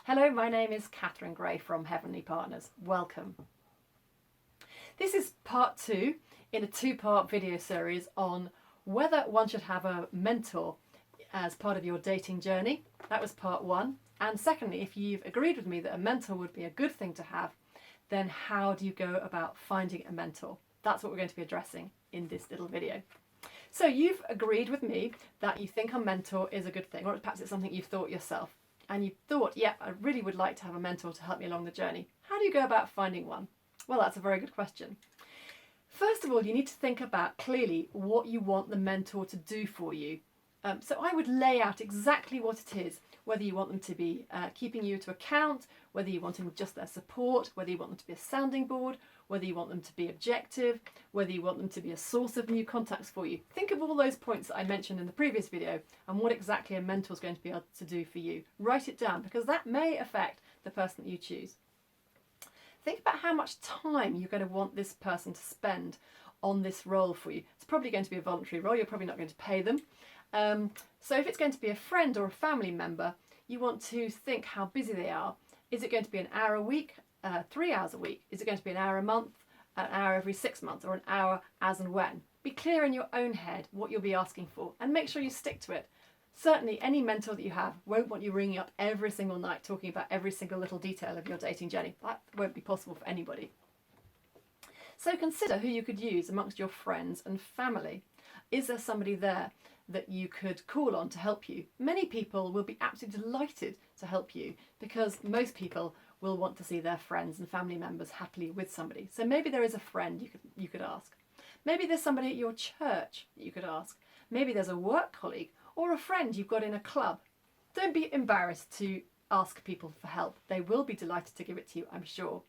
Hello, my name is Katharine Gray from Heavenly Partners. Welcome. This is part 2 in a 2-part video series on whether one should have a mentor as part of your dating journey. That was part 1. And secondly, if you've agreed with me that a mentor would be a good thing to have, then how do you go about finding a mentor? That's what we're going to be addressing in this little video. So you've agreed with me that you think a mentor is a good thing, or perhaps it's something you've thought yourself. And you thought, yeah, I really would like to have a mentor to help me along the journey. How do you go about finding one? Well, that's a very good question. First of all, you need to think about clearly what you want the mentor to do for you. So I would lay out exactly what it is, whether you want them to be keeping you to account, whether you want them just their support, whether you want them to be a sounding board, whether you want them to be objective, whether you want them to be a source of new contacts for you. Think of all those points that I mentioned in the previous video and what exactly a mentor is going to be able to do for you. Write it down because that may affect the person that you choose. Think about how much time you're going to want this person to spend on this role for you. It's probably going to be a voluntary role. You're probably not going to pay them. So if it's going to be a friend or a family member, you want to think how busy they are. Is it going to be an hour a week, 3 hours a week? Is it going to be an hour a month, an hour every 6 months, or an hour as and when? Be clear in your own head what you'll be asking for and make sure you stick to it. Certainly any mentor that you have won't want you ringing up every single night talking about every single little detail of your dating journey. That won't be possible for anybody. So consider who you could use amongst your friends and family. Is there somebody there that you could call on to help you? Many people will be absolutely delighted to help you because most people will want to see their friends and family members happily with somebody. So maybe there is a friend you could ask. Maybe there's somebody at your church that you could ask. Maybe there's a work colleague or a friend you've got in a club. Don't be embarrassed to ask people for help. They will be delighted to give it to you, I'm sure.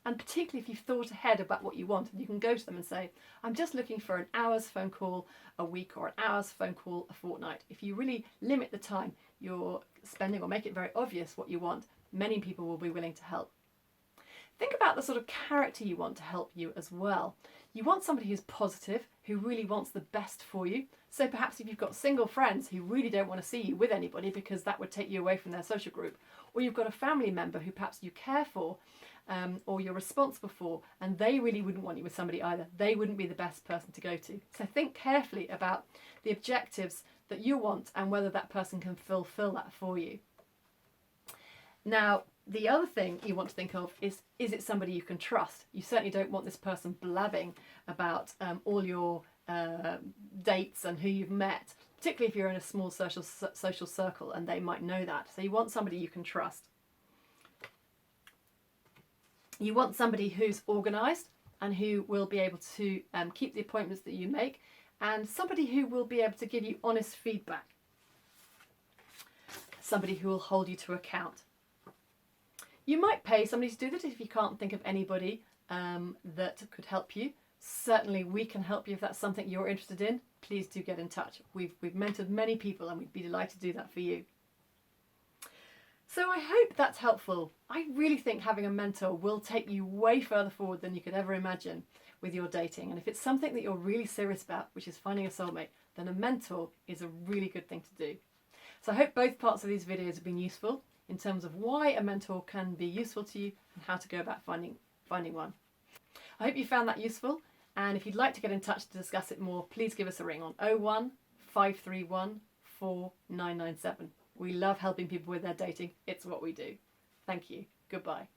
And particularly if you've thought ahead about what you want, you can go to them and say, I'm just looking for an hour's phone call a week or an hour's phone call a fortnight. If you really limit the time you're spending or make it very obvious what you want, many people will be willing to help. Think about the sort of character you want to help you as well. You want somebody who's positive, who really wants the best for you. So perhaps if you've got single friends who really don't want to see you with anybody because that would take you away from their social group, or you've got a family member who perhaps you care for or you're responsible for, and they really wouldn't want you with somebody either. They wouldn't be the best person to go to. So think carefully about the objectives that you want and whether that person can fulfill that for you. Now, the other thing you want to think of is it somebody you can trust? You certainly don't want this person blabbing about all your dates and who you've met, particularly if you're in a small social circle and they might know that. So you want somebody you can trust. You want somebody who's organised and who will be able to keep the appointments that you make, and somebody who will be able to give you honest feedback. Somebody who will hold you to account. You might pay somebody to do that if you can't think of anybody that could help you. Certainly we can help you if that's something you're interested in. Please do get in touch. We've mentored many people and we'd be delighted to do that for you. So I hope that's helpful. I really think having a mentor will take you way further forward than you could ever imagine with your dating. And if it's something that you're really serious about, which is finding a soulmate, then a mentor is a really good thing to do. So I hope both parts of these videos have been useful in terms of why a mentor can be useful to you and how to go about finding one. I hope you found that useful, and if you'd like to get in touch to discuss it more, please give us a ring on 01 531 4997. We love helping people with their dating. It's what we do. Thank you. Goodbye.